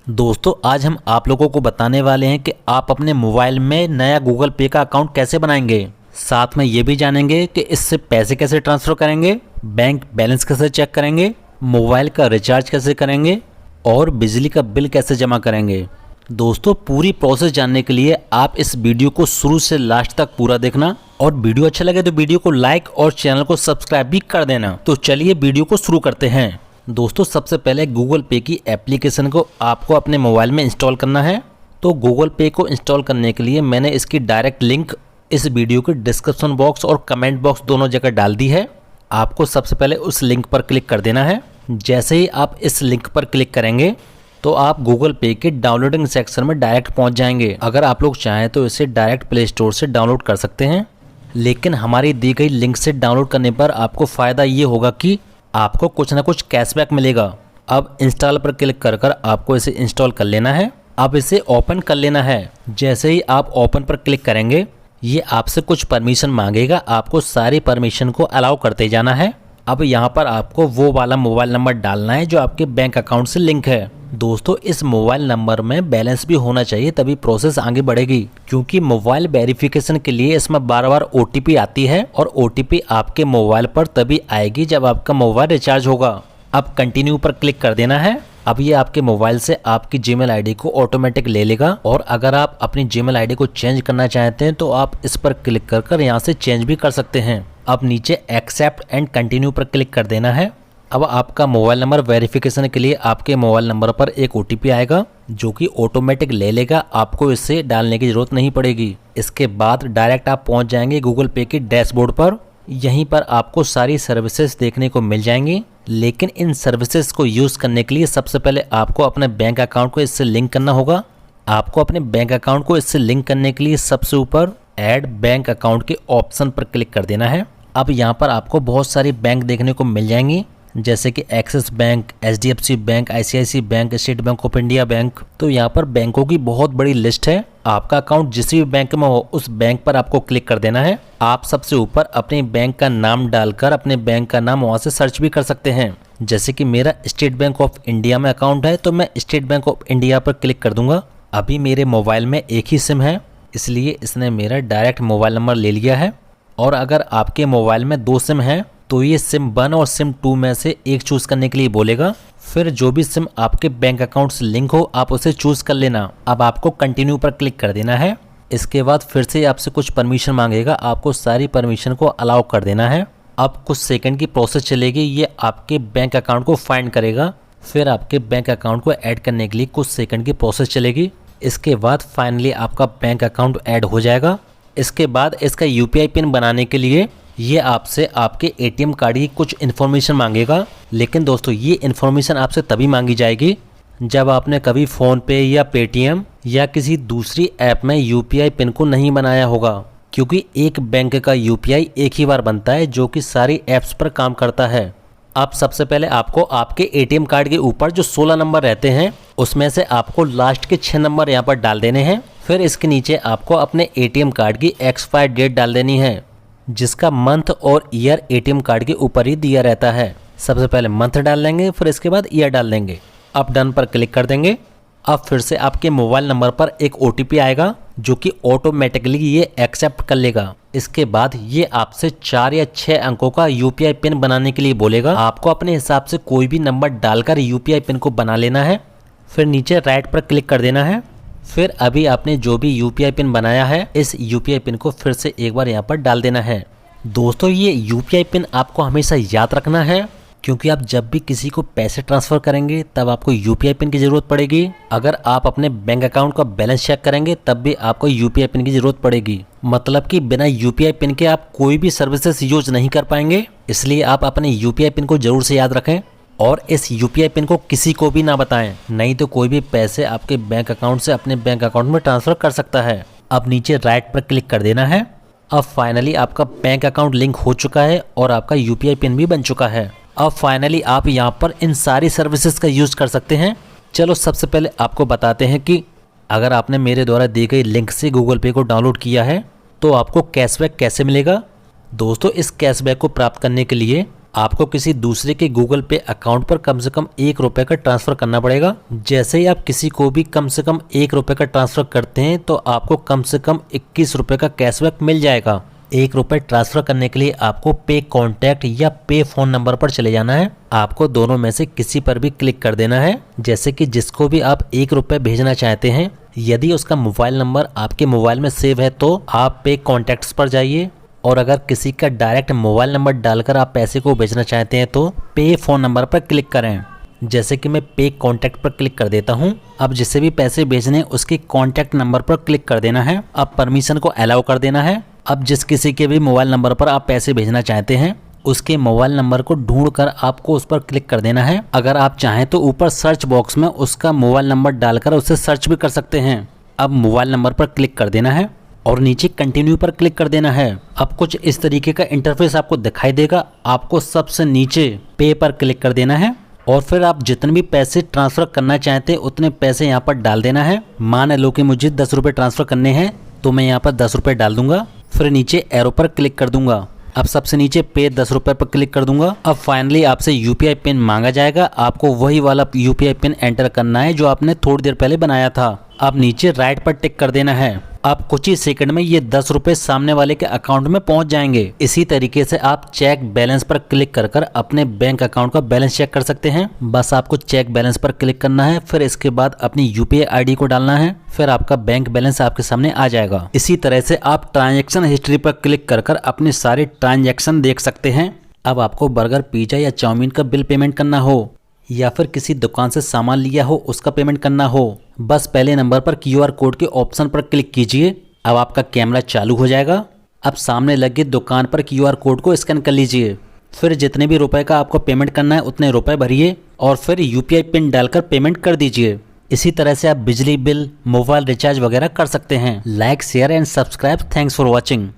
दोस्तों आज हम आप लोगों को बताने वाले हैं कि आप अपने मोबाइल में नया गूगल पे का अकाउंट कैसे बनाएंगे। साथ में ये भी जानेंगे कि इससे पैसे कैसे ट्रांसफ़र करेंगे, बैंक बैलेंस कैसे चेक करेंगे, मोबाइल का रिचार्ज कैसे करेंगे और बिजली का बिल कैसे जमा करेंगे। दोस्तों पूरी प्रोसेस जानने के लिए आप इस वीडियो को शुरू से लास्ट तक पूरा देखना और वीडियो अच्छा लगे तो वीडियो को लाइक और चैनल को सब्सक्राइब भी कर देना। तो चलिए वीडियो को शुरू करते हैं। दोस्तों सबसे पहले गूगल पे की एप्लीकेशन को आपको अपने मोबाइल में इंस्टॉल करना है। तो गूगल पे को इंस्टॉल करने के लिए मैंने इसकी डायरेक्ट लिंक इस वीडियो के डिस्क्रिप्शन बॉक्स और कमेंट बॉक्स दोनों जगह डाल दी है। आपको सबसे पहले उस लिंक पर क्लिक कर देना है। जैसे ही आप इस लिंक पर क्लिक करेंगे तो आप गूगल पे के डाउनलोडिंग सेक्शन में डायरेक्ट पहुंच जाएंगे। अगर आप लोग चाहें तो इसे डायरेक्ट प्ले स्टोर से डाउनलोड कर सकते हैं, लेकिन हमारी दी गई लिंक से डाउनलोड करने पर आपको फ़ायदा ये होगा कि आपको कुछ ना कुछ कैशबैक मिलेगा। अब इंस्टॉल पर क्लिक कर कर आपको इसे इंस्टॉल कर लेना है। अब इसे ओपन कर लेना है। जैसे ही आप ओपन पर क्लिक करेंगे ये आपसे कुछ परमिशन मांगेगा, आपको सारी परमिशन को अलाउ करते जाना है। अब यहाँ पर आपको वो वाला मोबाइल नंबर डालना है जो आपके बैंक अकाउंट से लिंक है। दोस्तों इस मोबाइल नंबर में बैलेंस भी होना चाहिए, तभी प्रोसेस आगे बढ़ेगी, क्योंकि मोबाइल वेरिफिकेशन के लिए इसमें बार बार OTP आती है और OTP आपके मोबाइल पर तभी आएगी जब आपका मोबाइल रिचार्ज होगा। अब कंटिन्यू पर क्लिक कर देना है। अब ये आपके मोबाइल से आपकी जीमेल आईडी को ऑटोमेटिक ले लेगा और अगर आप अपनी जीमेल आईडी को चेंज करना चाहते हैं तो आप इस पर क्लिक कर कर यहाँ से चेंज भी कर सकते हैं। अब नीचे एक्सेप्ट एंड कंटिन्यू पर क्लिक कर देना है। अब आपका मोबाइल नंबर वेरिफिकेशन के लिए आपके मोबाइल नंबर पर एक OTP आएगा जो कि ऑटोमेटिक ले लेगा, आपको इसे डालने की ज़रूरत नहीं पड़ेगी। इसके बाद डायरेक्ट आप पहुंच जाएंगे गूगल पे के डैशबोर्ड पर। यहीं पर आपको सारी सर्विसेज देखने को मिल जाएंगी, लेकिन इन सर्विसेज को यूज़ करने के लिए सबसे पहले आपको अपने बैंक अकाउंट को इससे लिंक करना होगा। आपको अपने बैंक अकाउंट को इससे लिंक करने के लिए सबसे ऊपर ऐड बैंक अकाउंट के ऑप्शन पर क्लिक कर देना है। अब यहाँ पर आपको बहुत सारी बैंक देखने को मिल जाएंगी, जैसे कि axis bank, HDFC bank, ICICI bank, state bank of India bank. तो यहाँ पर बैंकों की बहुत बड़ी लिस्ट है। आपका अकाउंट जिस भी बैंक में हो उस बैंक पर आपको क्लिक कर देना है। आप सबसे ऊपर अपने बैंक का नाम डालकर अपने बैंक का नाम वहाँ से सर्च भी कर सकते हैं। जैसे कि मेरा स्टेट बैंक ऑफ इंडिया में अकाउंट है तो मैं स्टेट बैंक ऑफ इंडिया पर क्लिक कर दूंगा। अभी मेरे मोबाइल में एक ही सिम है, इसलिए इसने मेरा डायरेक्ट मोबाइल नंबर ले लिया है। और अगर आपके मोबाइल में 2 सिम हैं तो ये सिम 1 और सिम 2 में से एक चूज़ करने के लिए बोलेगा। फिर जो भी सिम आपके बैंक अकाउंट से लिंक हो आप उसे चूज़ कर लेना। अब आपको कंटिन्यू पर क्लिक कर देना है। इसके बाद फिर से आपसे कुछ परमिशन मांगेगा, आपको सारी परमिशन को अलाउ कर देना है। अब कुछ सेकंड की प्रोसेस चलेगी, ये आपके बैंक अकाउंट को फाइंड करेगा। फिर आपके बैंक अकाउंट को ऐड करने के लिए कुछ सेकंड की प्रोसेस चलेगी। इसके बाद फाइनली आपका बैंक अकाउंट ऐड हो जाएगा। इसके बाद इसका UPI पिन बनाने के लिए ये आपसे आपके ATM कार्ड की कुछ इन्फॉर्मेशन मांगेगा, लेकिन दोस्तों ये इन्फॉर्मेशन आपसे तभी मांगी जाएगी जब आपने कभी फ़ोन पे या Paytm या किसी दूसरी ऐप में UPI पिन को नहीं बनाया होगा, क्योंकि एक बैंक का UPI एक ही बार बनता है जो कि सारी ऐप्स पर काम करता है। अब सबसे पहले आपको आपके ATM कार्ड के ऊपर जो 16 नंबर रहते हैं उसमें से आपको लास्ट के 6 नंबर यहाँ पर डाल देने हैं। फिर इसके नीचे आपको अपने ATM कार्ड की एक्सपायर डेट डाल देनी है, जिसका मंथ और ईयर ATM कार्ड के ऊपर ही दिया रहता है। सबसे पहले मंथ डाल देंगे, फिर इसके बाद ईयर डाल देंगे। अब डन पर क्लिक कर देंगे। अब फिर से आपके मोबाइल नंबर पर एक OTP आएगा जो कि ऑटोमेटिकली ये एक्सेप्ट कर लेगा। इसके बाद ये आपसे 4 या 6 अंकों का UPI पिन बनाने के लिए बोलेगा। आपको अपने हिसाब से कोई भी नंबर डालकर UPI पिन को बना लेना है। फिर नीचे राइट पर क्लिक कर देना है। फिर अभी आपने जो भी UPI पिन बनाया है इस UPI पिन को फिर से एक बार यहाँ पर डाल देना है। दोस्तों ये UPI पिन आपको हमेशा याद रखना है, क्योंकि आप जब भी किसी को पैसे ट्रांसफ़र करेंगे तब आपको UPI पिन की ज़रूरत पड़ेगी। अगर आप अपने बैंक अकाउंट का बैलेंस चेक करेंगे तब भी आपको UPI पिन की ज़रूरत पड़ेगी। मतलब कि बिना UPI पिन के आप कोई भी सर्विसेज यूज नहीं कर पाएंगे, इसलिए आप अपने UPI पिन को ज़रूर से याद रखें और इस UPI पिन को किसी को भी ना बताएं, नहीं तो कोई भी पैसे आपके बैंक अकाउंट से अपने बैंक अकाउंट में ट्रांसफ़र कर सकता है। अब नीचे राइट पर क्लिक कर देना है। अब फाइनली आपका बैंक अकाउंट लिंक हो चुका है और आपका UPI पिन भी बन चुका है। अब फाइनली आप यहाँ पर इन सारी सर्विसेज का यूज़ कर सकते हैं। चलो सबसे पहले आपको बताते हैं कि अगर आपने मेरे द्वारा दी गई लिंक से गूगल पे को डाउनलोड किया है तो आपको कैशबैक कैसे मिलेगा। दोस्तों इस कैशबैक को प्राप्त करने के लिए आपको किसी दूसरे के गूगल पे अकाउंट पर कम से कम 1 रुपये का ट्रांसफ़र करना पड़ेगा। जैसे ही आप किसी को भी कम से कम 1 रुपये का ट्रांसफ़र करते हैं तो आपको कम से कम 21 रुपये का कैशबैक मिल जाएगा। 1 रुपये ट्रांसफ़र करने के लिए आपको पे कॉन्टैक्ट या पे फ़ोन नंबर पर चले जाना है। आपको दोनों में से किसी पर भी क्लिक कर देना है। जैसे कि जिसको भी आप 1 रुपये भेजना चाहते हैं, यदि उसका मोबाइल नंबर आपके मोबाइल में सेव है तो आप पे कॉन्टैक्ट्स पर जाइए, और अगर किसी का डायरेक्ट मोबाइल नंबर डालकर आप पैसे को भेजना चाहते हैं तो पे फ़ोन नंबर पर क्लिक करें। जैसे कि मैं पे कॉन्टैक्ट पर क्लिक कर देता हूं। अब जिसे भी पैसे भेजने उसके कॉन्टैक्ट नंबर पर क्लिक कर देना है। अब परमिशन को अलाउ कर देना है। अब जिस किसी के भी मोबाइल नंबर पर आप पैसे भेजना चाहते हैं उसके मोबाइल नंबर को ढूंढकर आपको उस पर क्लिक कर देना है। अगर आप चाहें तो ऊपर सर्च बॉक्स में उसका मोबाइल नंबर डालकर उसे सर्च भी कर सकते हैं। अब मोबाइल नंबर पर क्लिक कर देना है और नीचे कंटिन्यू पर क्लिक कर देना है। अब कुछ इस तरीके का इंटरफेस आपको दिखाई देगा। आपको सबसे नीचे पे पर क्लिक कर देना है और फिर आप जितने भी पैसे ट्रांसफ़र करना चाहते हैं उतने पैसे यहाँ पर डाल देना है। मान लो कि मुझे 10 रुपये ट्रांसफ़र करने हैं तो मैं यहाँ पर 10 रुपये डाल दूंगा। फिर नीचे एरो पर क्लिक कर दूंगा। अब सबसे नीचे पे 10 रुपये पर क्लिक कर दूंगा। अब फाइनली आपसे यूपीआई पिन मांगा जाएगा। आपको वही वाला यूपीआई पिन एंटर करना है जो आपने थोड़ी देर पहले बनाया था। अब नीचे राइट पर टिक कर देना है। अब कुछ ही सेकंड में ये 10 रुपये सामने वाले के अकाउंट में पहुंच जाएंगे। इसी तरीके से आप चेक बैलेंस पर क्लिक कर कर अपने बैंक अकाउंट का बैलेंस चेक कर सकते हैं। बस आपको चेक बैलेंस पर क्लिक करना है, फिर इसके बाद अपनी यूपीआई आईडी को डालना है, फिर आपका बैंक बैलेंस आपके सामने आ जाएगा। इसी तरह से आप ट्रांजैक्शन हिस्ट्री पर क्लिक कर कर अपने सारे ट्रांजैक्शन देख सकते हैं। अब आपको बर्गर, पिज्जा या चाउमीन का बिल पेमेंट करना हो या फिर किसी दुकान से सामान लिया हो उसका पेमेंट करना हो, बस पहले नंबर पर क्यूआर कोड के ऑप्शन पर क्लिक कीजिए। अब आपका कैमरा चालू हो जाएगा। अब सामने लगे दुकान पर क्यूआर कोड को स्कैन कर लीजिए। फिर जितने भी रुपए का आपको पेमेंट करना है उतने रुपए भरिए और फिर यूपीआई पिन डालकर पेमेंट कर दीजिए। इसी तरह से आप बिजली बिल, मोबाइल रिचार्ज वगैरह कर सकते हैं। Like, share and subscribe. Thanks for watching.